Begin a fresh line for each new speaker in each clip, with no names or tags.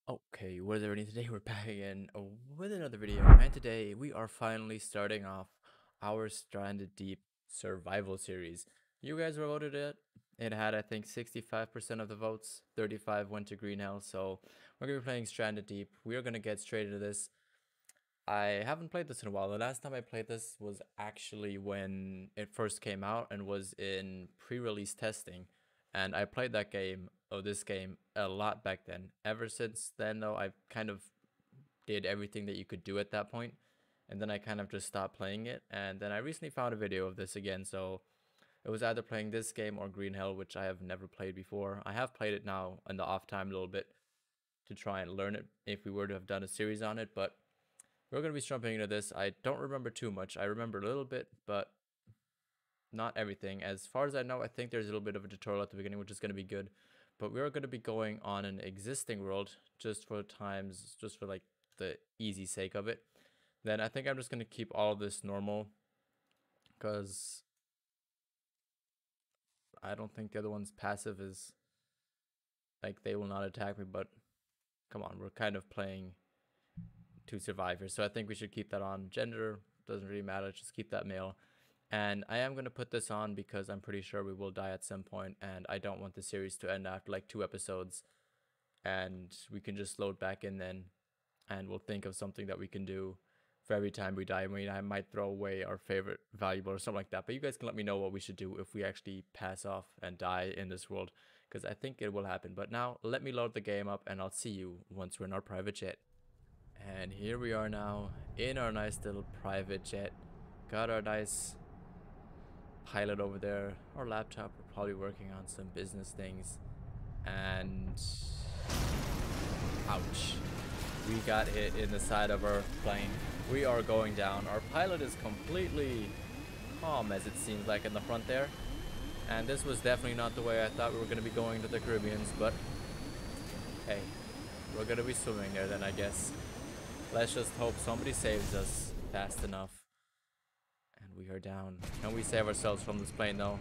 Okay, what is everybody? Today we're back again with another video, and today we are finally starting off our Stranded Deep survival series. You guys voted it. It had, I think, 65% of the votes. 35 went to Green Hell, so we're gonna be playing Stranded Deep. We are gonna get straight into this. I haven't played this in a while. The last time I played this was actually when it first came out and was in pre-release testing. And I played this game, a lot back then. Ever since then, though, I've kind of did everything that you could do at that point. And then I kind of just stopped playing it. And then I recently found a video of this again. So it was either playing this game or Green Hell, which I have never played before. I have played it now in the off time a little bit to try and learn it if we were to have done a series on it. But we're going to be jumping into this. I don't remember too much. I remember a little bit, but not everything. As far as I know, I think there's a little bit of a tutorial at the beginning, which is going to be good. But we're going to be going on an existing world just for like the easy sake of it. Then I think I'm just going to keep all of this normal because I don't think the other one's passive is like they will not attack me. But come on, we're kind of playing to survive here. So I think we should keep that on. Gender doesn't really matter. Just keep that male. And I am going to put this on because I'm pretty sure we will die at some point, and I don't want the series to end after like 2 episodes. And we can just load back in then, and we'll think of something that we can do for every time we die. I mean, I might throw away our favorite valuable or something like that, but you guys can let me know what we should do if we actually pass off and die in this world, because I think it will happen. But now, let me load the game up, and I'll see you once we're in our private jet. And here we are now in our nice little private jet. Got our nice pilot over there. Our laptop, we're probably working on some business things. And ouch, we got hit in the side of our plane. We are going down. Our pilot is completely calm, as it seems like in the front there. And this was definitely not the way I thought we were going to be going to the Caribbeans, but hey, we're going to be swimming there then, I guess. Let's just hope somebody saves us fast enough. And we are down. Can we save ourselves from this plane though?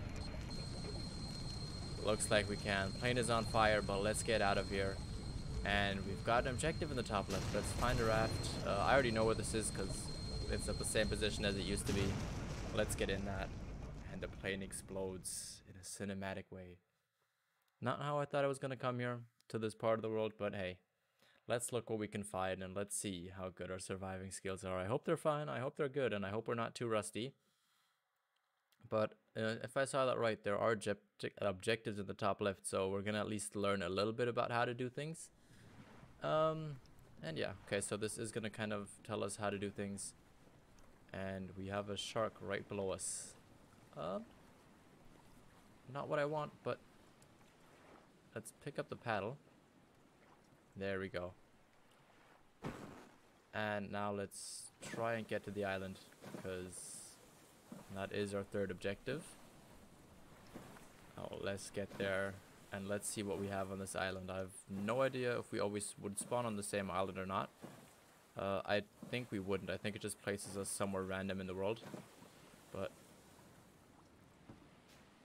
Looks like we can. Plane is on fire, but let's get out of here. And we've got an objective in the top left. Let's find a raft. I already know where this is because it's at the same position as it used to be. Let's get in that. And the plane explodes in a cinematic way. Not how I thought I was going to come here to this part of the world, but hey. Let's look what we can find, and let's see how good our surviving skills are. I hope they're fine, I hope they're good, and I hope we're not too rusty. But if I saw that right, there are objectives in the top left, so we're gonna at least learn a little bit about how to do things. And yeah, okay, so this is gonna kind of tell us how to do things. And we have a shark right below us. Not what I want, but let's pick up the paddle. There we go. And now let's try and get to the island, because that is our third objective. Oh, let's get there and let's see what we have on this island. I have no idea if we always would spawn on the same island or not. I think we wouldn't. I think it just places us somewhere random in the world. But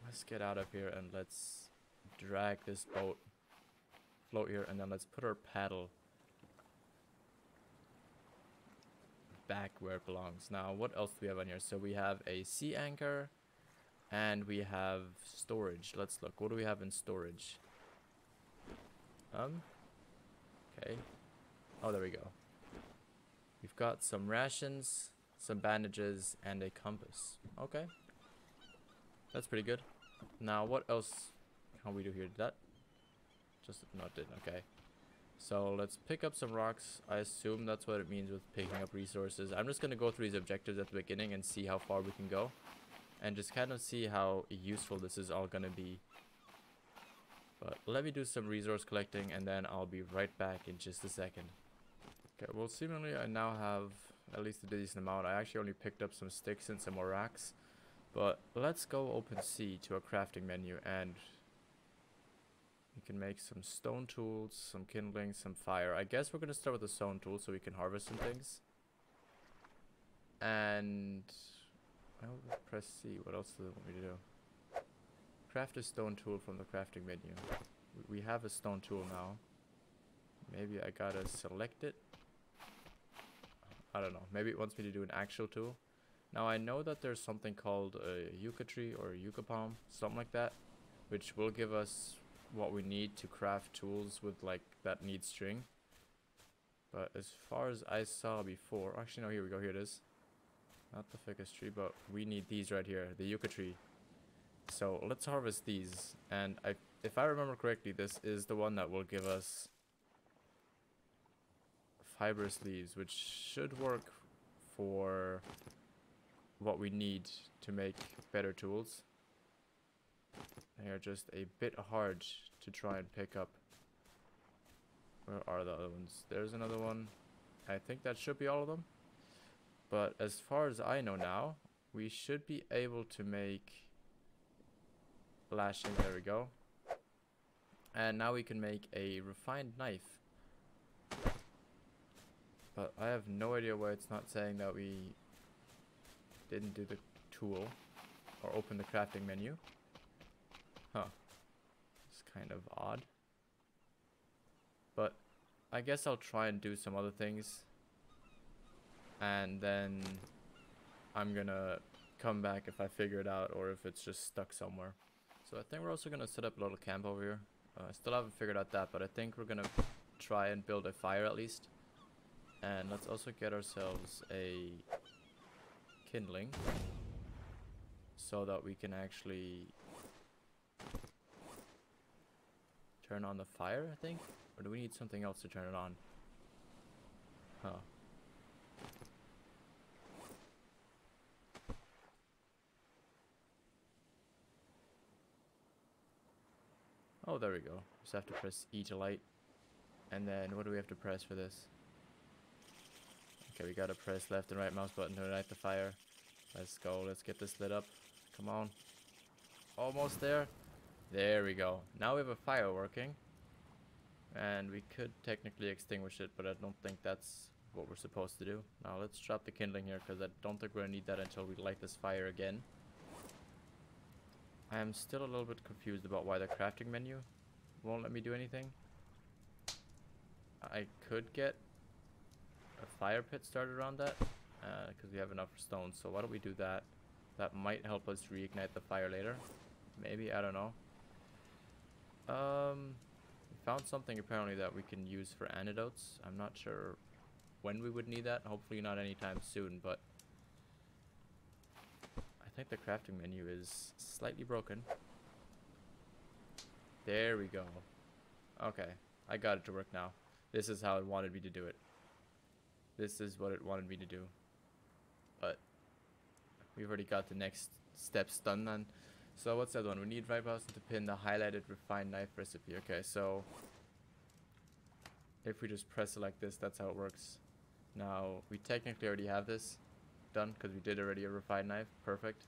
let's get out of here and let's drag this boat. Float here, and then let's put our paddle back where it belongs. Now, what else do we have on here? So we have a sea anchor, and we have storage. Let's look. What do we have in storage? Okay. Oh, there we go. We've got some rations, some bandages, and a compass. Okay. That's pretty good. Now, what else can we do here? Did that just, no, it didn't. Okay. So let's pick up some rocks. I assume that's what it means with picking up resources. I'm just going to go through these objectives at the beginning and see how far we can go. And just kind of see how useful this is all going to be. But let me do some resource collecting, and then I'll be right back in just a second. Okay, well, seemingly I now have at least a decent amount. I actually only picked up some sticks and some more rocks. But let's go open sea to a crafting menu, and we can make some stone tools, some kindling, some fire. I guess we're going to start with the stone tool so we can harvest some things. And I'll press C. What else do they want me to do? Craft a stone tool from the crafting menu. We have a stone tool now. Maybe I gotta select it. I don't know. Maybe it wants me to do an actual tool. Now I know that there's something called a yucca tree or a yucca palm, something like that, which will give us what we need to craft tools with like that need string. But as far as I saw before, actually no, here we go, here it is. Not the ficus tree, but we need these right here, the yucca tree. So let's harvest these, and if I remember correctly, this is the one that will give us fibrous leaves, which should work for what we need to make better tools. They are just a bit hard to try and pick up. Where are the other ones? There's another one. I think that should be all of them. But as far as I know now, we should be able to make lashing. There we go. And now we can make a refined knife. But I have no idea why it's not saying that we didn't do the tool or open the crafting menu. Huh. It's kind of odd. But I guess I'll try and do some other things. And then I'm gonna come back if I figure it out or if it's just stuck somewhere. So I think we're also gonna set up a little camp over here. I still haven't figured out that, but I think we're gonna try and build a fire at least. And let's also get ourselves a kindling so that we can actually turn on the fire, I think. Or do we need something else to turn it on? Huh. Oh, there we go. Just have to press E to light. And then what do we have to press for this? Okay, we gotta press left and right mouse button to light the fire. Let's go. Let's get this lit up. Come on. Almost there. There we go. Now we have a fire working. And we could technically extinguish it, but I don't think that's what we're supposed to do. Now let's drop the kindling here, because I don't think we're gonna need that until we light this fire again. I am still a little bit confused about why the crafting menu won't let me do anything. I could get a fire pit started around that, because we have enough stone. So why don't we do that? That might help us reignite the fire later. Maybe, I don't know. We found something apparently that we can use for antidotes. I'm not sure when we would need that. Hopefully not anytime soon, but I think the crafting menu is slightly broken. There we go. Okay, I got it to work now. This is how it wanted me to do it. This is what it wanted me to do. But we've already got the next steps done then. So what's that one? We need right mouse to pin the highlighted refined knife recipe. Okay, so if we just press it like this, that's how it works. Now, we technically already have this done because we did already a refined knife. Perfect.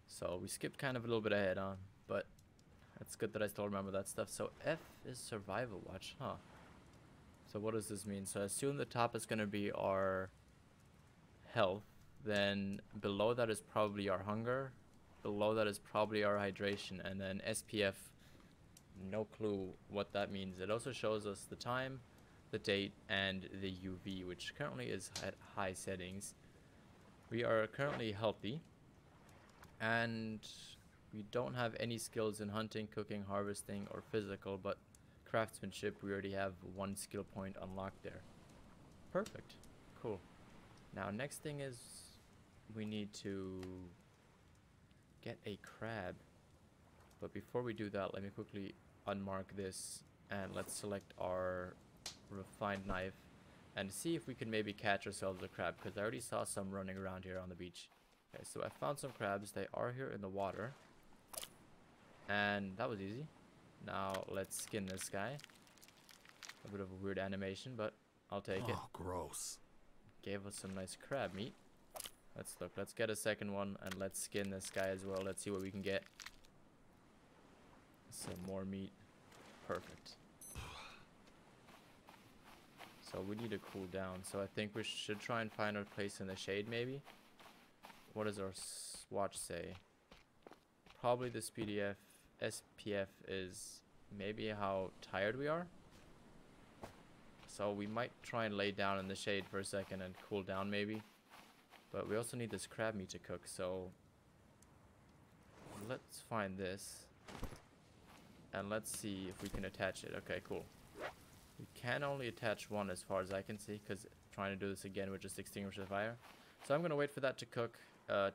So we skipped kind of a little bit ahead on, but it's good that I still remember that stuff. So F is survival watch, huh? So what does this mean? So I assume the top is going to be our health. Then below that is probably our hunger. Below that is probably our hydration. And then SPF, no clue what that means. It also shows us the time, the date, and the UV, which currently is at high settings. We are currently healthy. And we don't have any skills in hunting, cooking, harvesting, or physical, but craftsmanship, we already have 1 skill point unlocked there. Perfect. Cool. Now, next thing is we need to get a crab. But before we do that, let me quickly unmark this and let's select our refined knife and see if we can maybe catch ourselves a crab, because I already saw some running around here on the beach. Okay, so I found some crabs. They are here in the water. And that was easy. Now let's skin this guy. A bit of a weird animation, but I'll take it.
Oh, gross.
Gave us some nice crab meat. Let's look. Let's get a second one and let's skin this guy as well. Let's see what we can get. Some more meat. Perfect. So we need to cool down. So I think we should try and find our place in the shade maybe. What does our watch say? Probably this SPF is maybe how tired we are. So we might try and lay down in the shade for a second and cool down maybe. But we also need this crab meat to cook, so let's find this. And let's see if we can attach it. Okay, cool. We can only attach one as far as I can see, because trying to do this again would just extinguish the fire. So I'm going to wait for that to cook,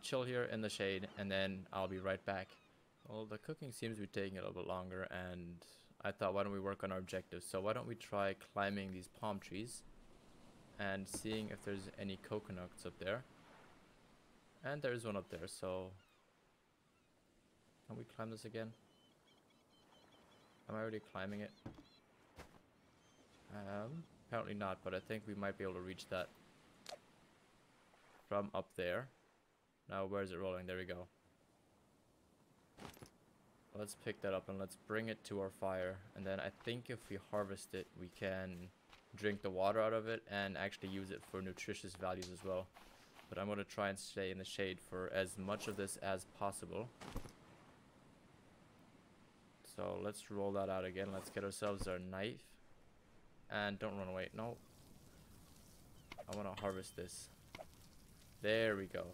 chill here in the shade, and then I'll be right back. Well, the cooking seems to be taking a little bit longer, and I thought, why don't we work on our objectives? So why don't we try climbing these palm trees and seeing if there's any coconuts up there. And there's one up there, so can we climb this again? Am I already climbing it? Apparently not, but I think we might be able to reach that from up there. Now, where is it rolling? There we go. Let's pick that up and let's bring it to our fire. And then I think if we harvest it, we can drink the water out of it and actually use it for nutritious values as well. But I'm going to try and stay in the shade for as much of this as possible. So let's roll that out again. Let's get ourselves our knife. And don't run away. No. I want to harvest this. There we go.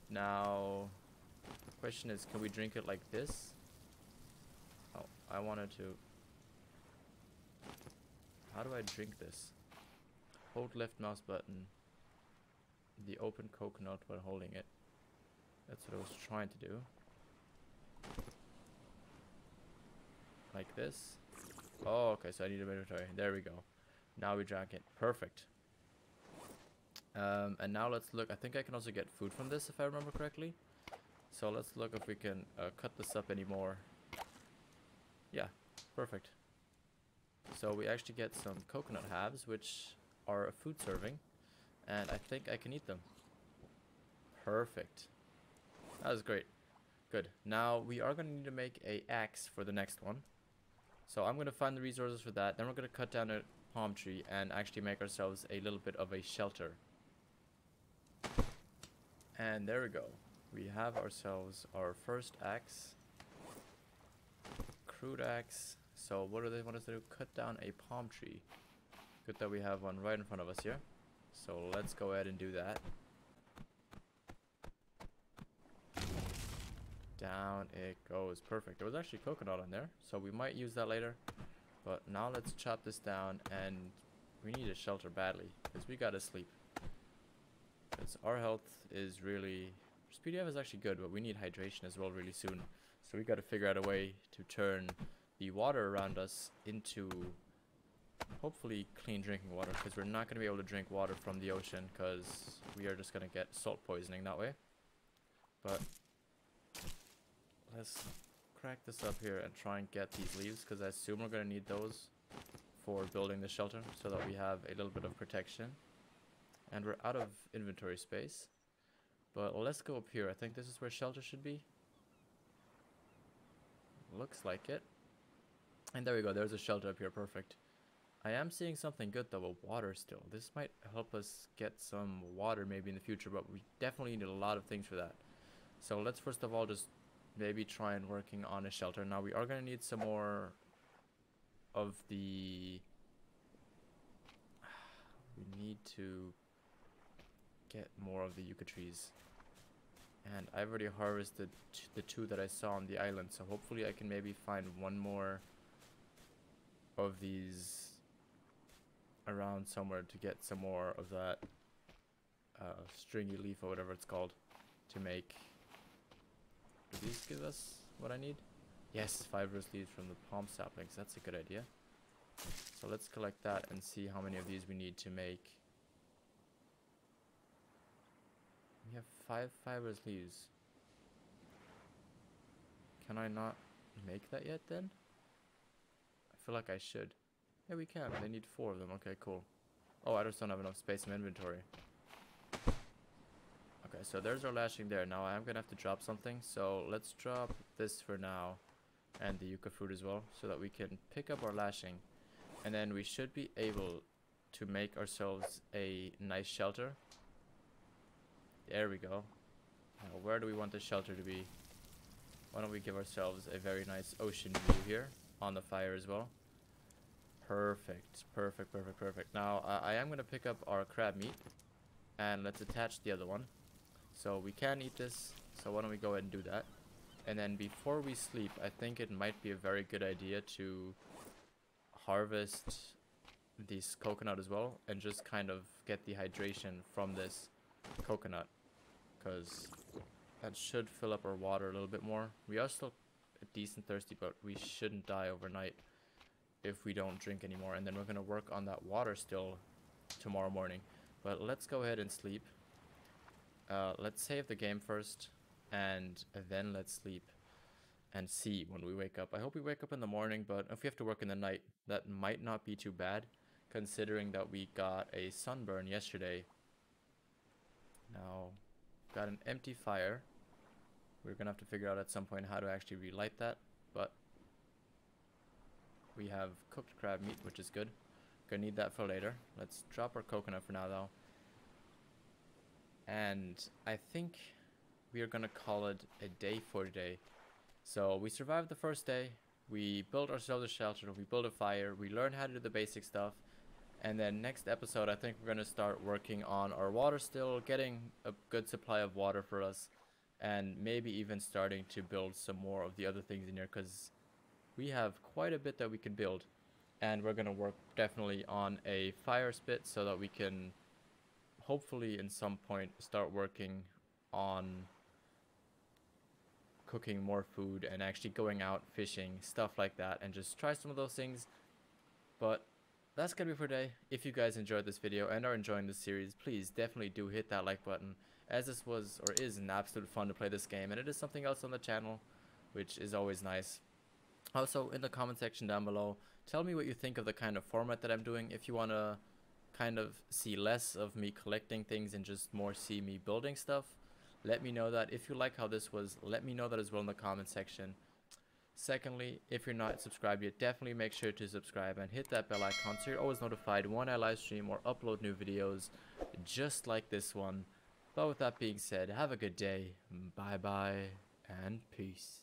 Now, the question is, can we drink it like this? Oh, I wanted to. How do I drink this? Hold left mouse button. The open coconut while holding it. That's what I was trying to do. Like this. Oh, okay, so I need a inventory. There we go. Now we drank it. Perfect. And now let's look. I think I can also get food from this if I remember correctly. So let's look if we can cut this up anymore. Yeah, perfect. So we actually get some coconut halves, which are a food serving. And I think I can eat them. Perfect. That was great. Good. Now we are going to need to make a axe for the next one. So I'm going to find the resources for that. Then we're going to cut down a palm tree and actually make ourselves a little bit of a shelter. And there we go. We have ourselves our first axe. Crude axe. So what do they want us to do? Cut down a palm tree. Good that we have one right in front of us here. So let's go ahead and do that. Down it goes. Perfect. There was actually coconut on there, so we might use that later. But now let's chop this down, and we need a shelter badly because we gotta sleep. Because our health is really... PDF is actually good, but we need hydration as well really soon. So we gotta figure out a way to turn the water around us into hopefully clean drinking water, because we're not gonna be able to drink water from the ocean because we are just gonna get salt poisoning that way. But let's crack this up here and try and get these leaves, because I assume we're going to need those for building the shelter so that we have a little bit of protection. And we're out of inventory space. But let's go up here. I think this is where shelter should be. Looks like it. And there we go. There's a shelter up here. Perfect. I am seeing something good though with water still. This might help us get some water maybe in the future, but we definitely need a lot of things for that. So let's first of all just maybe try and working on a shelter. Now we are going to need some more of the... We need to get more of the yucca trees. And I've already harvested the 2 that I saw on the island. So hopefully I can maybe find one more of these around somewhere to get some more of that stringy leaf or whatever it's called to make... Do these give us what I need? Yes, fibrous leaves from the palm saplings. That's a good idea. So let's collect that and see how many of these we need to make. We have 5 fibrous leaves. Can I not make that yet then? I feel like I should. Yeah, we can. They need 4 of them. Okay, cool. Oh, I just don't have enough space in my inventory. Okay, so there's our lashing there. Now I am going to have to drop something. So let's drop this for now. And the yucca fruit as well. So that we can pick up our lashing. And then we should be able to make ourselves a nice shelter. There we go. Now where do we want the shelter to be? Why don't we give ourselves a very nice ocean view here. on the fire as well. Perfect, perfect, perfect, perfect. Now, I am going to pick up our crab meat, and let's attach the other one. So we can eat this, so why don't we go ahead and do that. And then before we sleep, I think it might be a very good idea to harvest this coconut as well, and just kind of get the hydration from this coconut, because that should fill up our water a little bit more. We are still decent thirsty, but we shouldn't die overnight if we don't drink anymore. And then we're going to work on that water still tomorrow morning. But let's go ahead and sleep. Let's save the game first, and then let's sleep and see when we wake up. I hope we wake up in the morning, but if we have to work in the night, that might not be too bad, considering that we got a sunburn yesterday. Now, got an empty fire. We're gonna have to figure out at some point how to actually relight that, but we have cooked crab meat, which is good. Gonna need that for later. Let's drop our coconut for now, though. And I think we are gonna call it a day for today. So we survived the first day. We built ourselves a shelter. We built a fire. We learned how to do the basic stuff. And then next episode, I think we're gonna start working on our water still, getting a good supply of water for us, and maybe even starting to build some more of the other things in here, because we have quite a bit that we can build. And we're gonna work definitely on a fire spit so that we can hopefully in some point start working on cooking more food and actually going out fishing, stuff like that, and just try some of those things. But that's gonna be for today. If you guys enjoyed this video and are enjoying this series, please definitely do hit that like button, as this was or is an absolute fun to play this game, and it is something else on the channel, which is always nice. Also, in the comment section down below, tell me what you think of the kind of format that I'm doing. If you want to kind of see less of me collecting things and just more see me building stuff, let me know that. If you like how this was, let me know that as well in the comment section. Secondly, if you're not subscribed yet, definitely make sure to subscribe and hit that bell icon so you're always notified when I live stream or upload new videos just like this one. But with that being said, have a good day, bye bye, and peace.